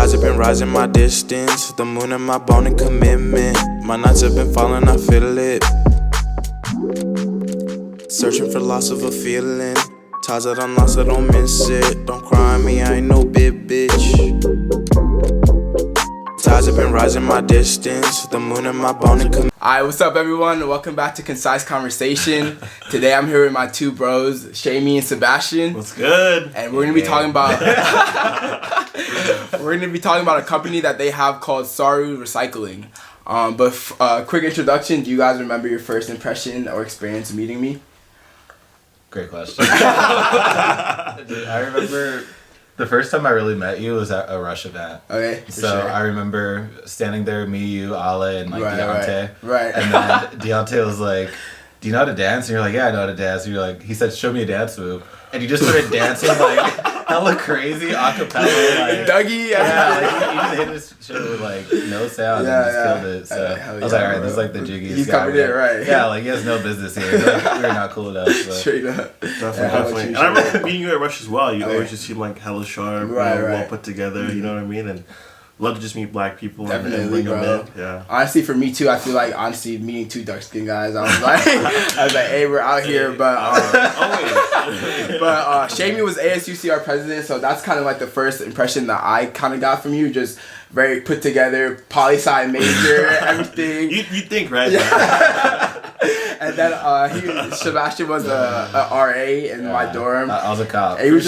Tides have been rising my distance, the moon and my bone and commitment. My nights have been falling, I feel it. Searching for loss of a feeling. Ties that I'm lost, I don't miss it. Don't cry on me, I ain't no big bitch. Tides have been rising my distance, the moon and my bone and commitment. Alright, what's up everyone? Welcome back to Concise Conversation. Today I'm here with my two bros, Semi and Sebastian. What's good? And we're gonna be talking about a company that they have called Saru Recycling. But quick introduction, do you guys remember your first impression or experience meeting me? Great question. I remember the first time I really met you was at a Rush event. Okay. So sure. I remember standing there, me, you, Ale, and Deontay. Right. And then Deontay was like, "Do you know how to dance?" And you're like, "Yeah, I know how to dance." And you're like, he said, "Show me a dance move." And you just started dancing like hella crazy acapella. Like, Dougie. Yeah, like, he just hit his shit with like no sound and just killed it. So I was like, alright, this is like the jiggiest He's guy. coming in, right? Yeah, like he has no business here. Like, we're not cool enough. But. Straight up. Definitely. And I remember meeting you at Rush as well. You always just seem like hella sharp, right. well put together, you know what I mean? And love to just meet black people and Definitely, bring bro. them in. Yeah. Honestly, for me too, I feel like meeting two dark skinned guys, I was like, hey, we're out here, but Shamie was ASUCR president, so that's kind of like the first impression that I kind of got from you, just very put together, poli-sci major, everything. You think, right? Yeah. And then Sebastian was a RA in my dorm. I was a cop. And he would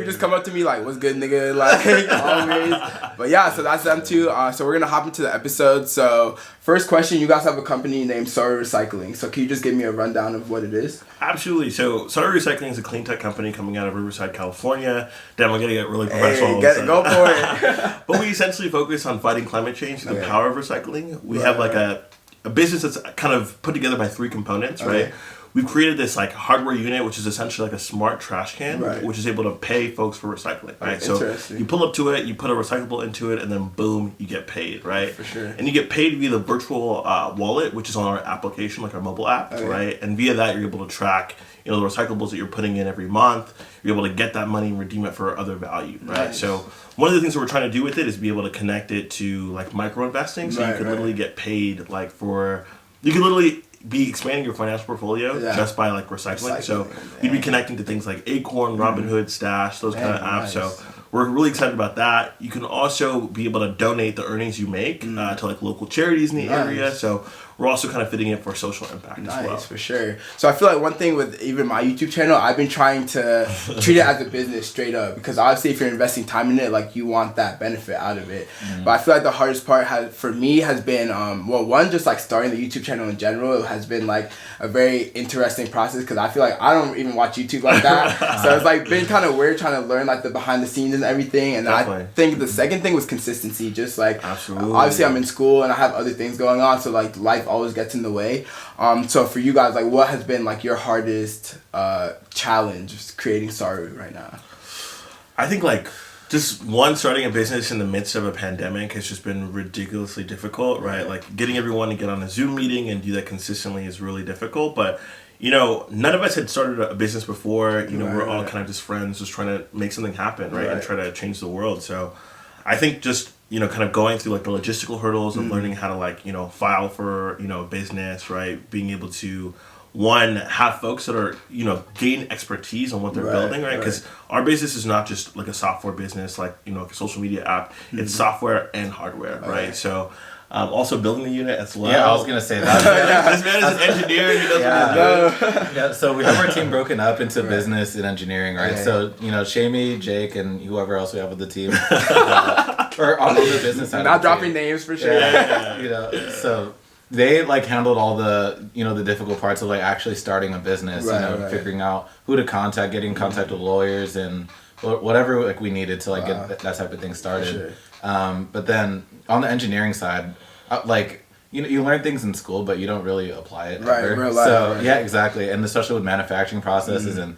just come up to me like, "What's good, nigga?" Like always. But yeah, so that's them two. So we're gonna hop into the episode. So first question, you guys have a company named Saru Recycling. So can you just give me a rundown of what it is? Absolutely. So Saru Recycling is a clean tech company coming out of Riverside, California. Damn, I'm gonna get really professional. Hey, go for it. But we essentially focus on fighting climate change through the power of recycling. We have like a business that's kind of put together by three components, right? We've created this like hardware unit, which is essentially like a smart trash can, which is able to pay folks for recycling, right? So you pull up to it, you put a recyclable into it, and then boom, you get paid, right? For sure. And you get paid via the virtual wallet, which is on our application, like our mobile app, right? And via that, you're able to track, the recyclables that you're putting in every month. You're able to get that money and redeem it for other value, right? Nice. So one of the things that we're trying to do with it is be able to connect it to like micro investing, so you can literally get paid like you can literally be expanding your financial portfolio just by like recycling. So you'd be connecting to things like Acorn, Robinhood, Stash, those kind of apps. Nice. So we're really excited about that. You can also be able to donate the earnings you make to like local charities in the area. So we're also kind of fitting it for social impact as well. Nice, for sure. So I feel like one thing with even my YouTube channel, I've been trying to treat it as a business straight up, because obviously if you're investing time in it, like you want that benefit out of it. But I feel like the hardest part for me has been, one, just like starting the YouTube channel in general. It has been like a very interesting process, because I feel like I don't even watch YouTube like that. So it's like been kind of weird trying to learn like the behind the scenes and everything. And I think the second thing was consistency. Just like, obviously I'm in school and I have other things going on, so like life always gets in the way. So for you guys, like what has been like your hardest challenge creating Saru right now? I think like just starting a business in the midst of a pandemic has just been ridiculously difficult, right? Like getting everyone to get on a Zoom meeting and do that consistently is really difficult. But none of us had started a business before. We're all kind of just friends, just trying to make something happen, right? And try to change the world. So I think just kind of going through like the logistical hurdles of learning how to like file for a business, right? Being able to have folks that are gain expertise on what they're building, right? Because our business is not just like a software business, like like a social media app. It's software and hardware, right? So also building the unit as well. Yeah, I was gonna say that. This man is an engineer. He does yeah, so we have our team broken up into business and engineering, right? So Shamie, Jake, and whoever else we have with the team, or on the business side. Not dropping names for sure. So they like handled all the the difficult parts of like actually starting a business, figuring out who to contact, getting in contact with lawyers and whatever like we needed to like get that type of thing started. But then on the engineering side, like you learn things in school, but you don't really apply it ever. Real life, so yeah, exactly, and especially with manufacturing processes and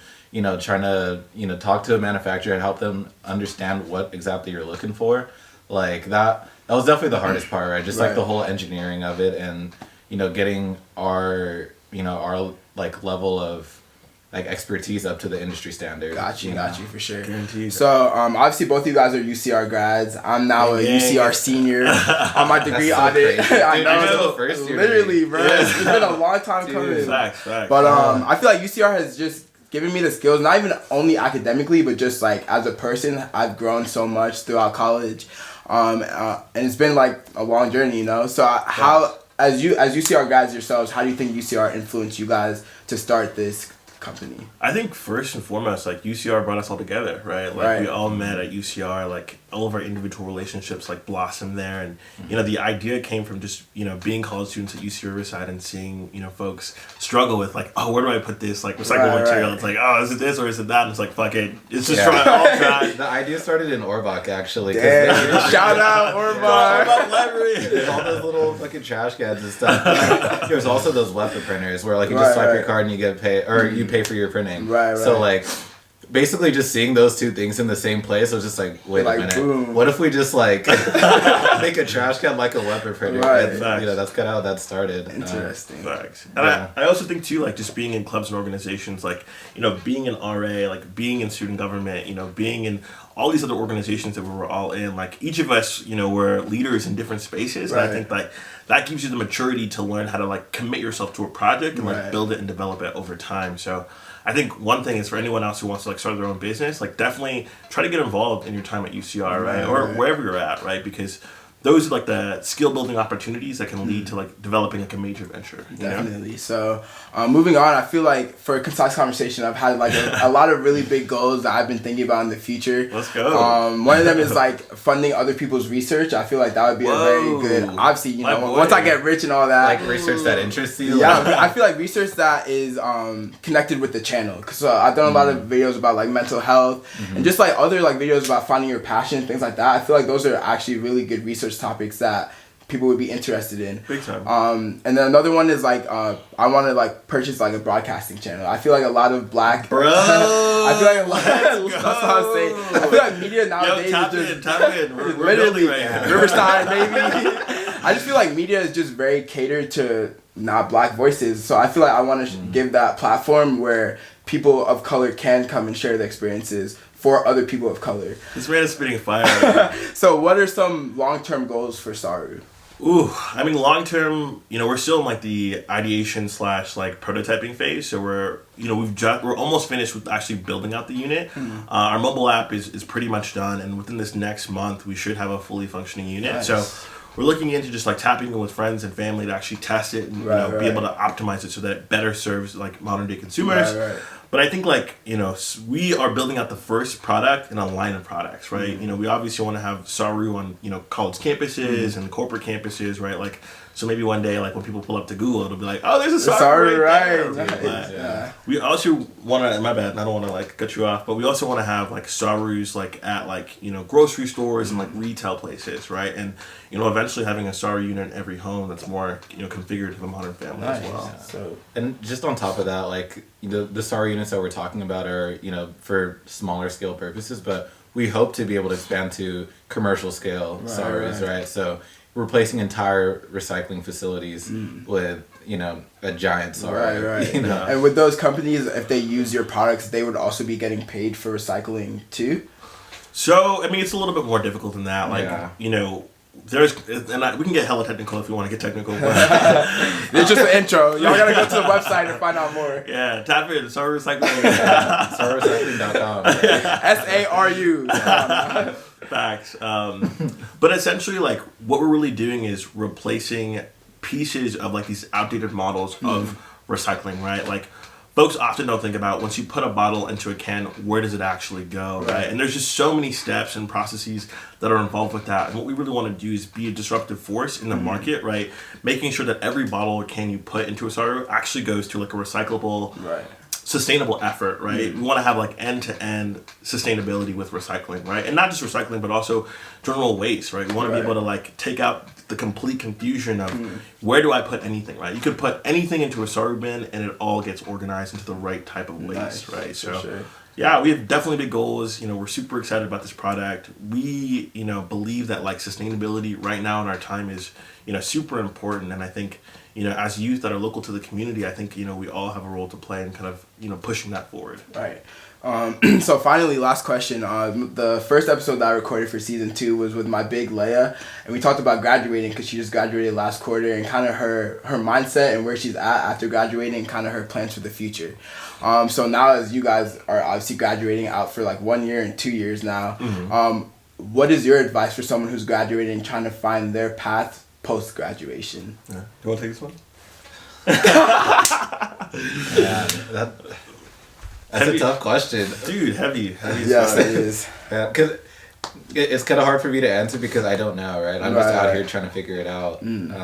trying to talk to a manufacturer and help them understand what exactly you're looking for, like that was definitely the hardest part, right? Just like the whole engineering of it, and getting our our like level of like expertise up to the industry standard. Got you for sure. Guaranteed. So obviously both of you guys are UCR grads. I'm now a UCR senior on my degree audit. I know, the first year, literally, bro. It's been a long time coming. Facts. But I feel like UCR has just given me the skills, not even only academically, but just like as a person. I've grown so much throughout college, and it's been like a long journey, you know. So how, as UCR guys yourselves, how do you think UCR influenced you guys to start this company? I think first and foremost, like UCR brought us all together, right? Like we all met at UCR, like all of our individual relationships like blossomed there, and you know the idea came from just being college students at UC Riverside and seeing folks struggle with like, oh, where do I put this like recyclable material? It's like, oh, is it this or is it that? And it's like, fuck it, it's just all try. The idea started in Orbach actually. Shout out Orbach. There's all those little fucking trash cans and stuff. There's also those leopard printers where like you just swipe your card and you get paid, or you pay for your printing. Right. So like, basically just seeing those two things in the same place, I was just like, wait a minute. Boom. What if we just like make a trash can like a leopard printer? Right. And, that's kind of how that started. Interesting. Facts. And I also think too, like just being in clubs and organizations, like being in RA, like being in student government, being in all these other organizations that we were all in, like each of us, were leaders in different spaces. And I think like that gives you the maturity to learn how to like commit yourself to a project and like build it and develop it over time. So I think one thing is for anyone else who wants to like start their own business, like definitely try to get involved in your time at UCR, right? Or wherever you're at, right? Because those are like the skill building opportunities that can lead to like developing like a major venture. Definitely. So moving on, I feel like for a Concise Conversation, I've had like a lot of really big goals that I've been thinking about in the future. Let's go. One of them is like funding other people's research. I feel like that would be a very good, obviously, once I get rich and all that. Like research that interests you. Yeah, I feel like research that is connected with the channel. Because I've done a lot of videos about like mental health and just like other like videos about finding your passion, things like that. I feel like those are actually really good research topics that people would be interested in. Big time. And then another one is like I want to like purchase like a broadcasting channel. I feel like a lot of black I feel like a lot that's what I was saying. I feel like media nowadays tap in. We're literally right now. Riverside, baby. I just feel like media is just very catered to not black voices. So I feel like I want to give that platform where people of color can come and share their experiences for other people of color. This man is spitting fire. So what are some long-term goals for Saru? Ooh, I mean, long term, we're still in like the ideation / like prototyping phase. So we're almost finished with actually building out the unit. Our mobile app is pretty much done, and within this next month, we should have a fully functioning unit. Nice. So we're looking into just like tapping in with friends and family to actually test it and be able to optimize it so that it better serves like modern day consumers. But I think like, we are building out the first product in a line of products, right? We obviously want to have Saru on, college campuses and corporate campuses, right? Like, so maybe one day, like when people pull up to Google, it'll be like, oh, there's a Saru right there. We also want to, my bad, I don't want to like cut you off, but we also want to have like Sarus like at like, grocery stores and like retail places, right? And, eventually having a Saru unit in every home that's more, configured to a modern family as well. Yeah. So, and just on top of that, like the Saru units that we're talking about are, for smaller scale purposes, but we hope to be able to expand to commercial scale Sarus, right? So replacing entire recycling facilities with, a giant Saru. Right. And with those companies, if they use your products, they would also be getting paid for recycling too? So, I mean, it's a little bit more difficult than that. Like, we can get hella technical if you want to get technical. It's just an intro. Y'all gotta go to the website and find out more. Yeah, tap in, Saru Recycling. SaruRecycling.com. SARU. Facts. But essentially, like, what we're really doing is replacing pieces of, like, these outdated models of recycling, right? Like, folks often don't think about once you put a bottle into a can, where does it actually go, right? And there's just so many steps and processes that are involved with that. And what we really want to do is be a disruptive force in the market, right? Making sure that every bottle or can you put into a Saru actually goes to like a recyclable, sustainable effort, right? We want to have like end-to-end sustainability with recycling, right? And not just recycling, but also general waste, right? We want to be able to like take out the complete confusion of where do I put anything, right? You could put anything into a Saru bin and it all gets organized into the right type of waste, right? So Yeah, we have definitely big goals. You know, we're super excited about this product. We, you know, believe that like sustainability right now in our time is, you know, super important. And I think, you know, as youth that are local to the community, I think, you know, we all have a role to play in kind of, you know, pushing that forward. Right. So finally, last question. The first episode that I recorded for season 2 was with my big Leia, and we talked about graduating because she just graduated last quarter, and kind of her mindset and where she's at after graduating, and kind of her plans for the future. So now, as you guys are obviously graduating out for like 1 year and 2 years now, what is your advice for someone who's graduating and trying to find their path post graduation? Yeah. You want to take this one? That's a tough question. Dude, heavy. Yes, it is. Yeah, because it's kind of hard for me to answer because I don't know, right? I'm just out here trying to figure it out. And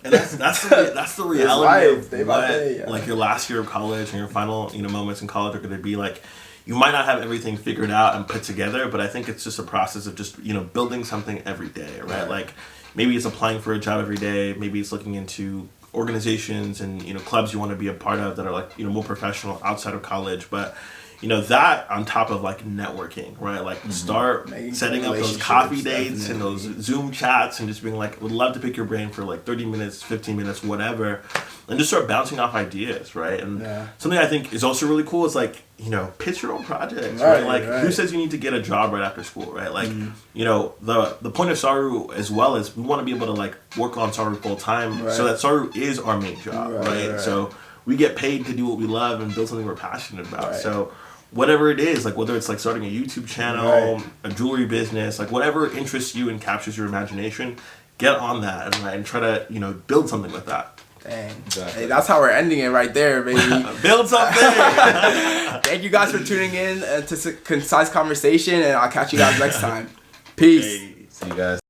that's the reality of what, like your last year of college and your final, you know, moments in college are going to be like. You might not have everything figured out and put together, but I think it's just a process of just, you know, building something every day, right? Like maybe it's applying for a job every day, maybe it's looking into organizations and, you know, clubs you want to be a part of that are like, you know, more professional outside of college, but you know, that on top of like networking, right? Like start setting up those coffee dates and those Zoom chats and just being like, would love to pick your brain for like 30 minutes, 15 minutes, whatever. And just start bouncing off ideas, right? And something I think is also really cool is like, you know, pitch your own projects, right? Like who says you need to get a job right after school, right? Like, you know, the point of Saru as well is we want to be able to like work on Saru full time so that Saru is our main job, right? So we get paid to do what we love and build something we're passionate about. So whatever it is, like whether it's like starting a YouTube channel, a jewelry business, like whatever interests you and captures your imagination, get on that and try to, you know, build something with that. Dang. Exactly. Hey, that's how we're ending it right there, baby. Build something. Thank you guys for tuning in to Concise Conversation, and I'll catch you guys next time. Peace. See you guys.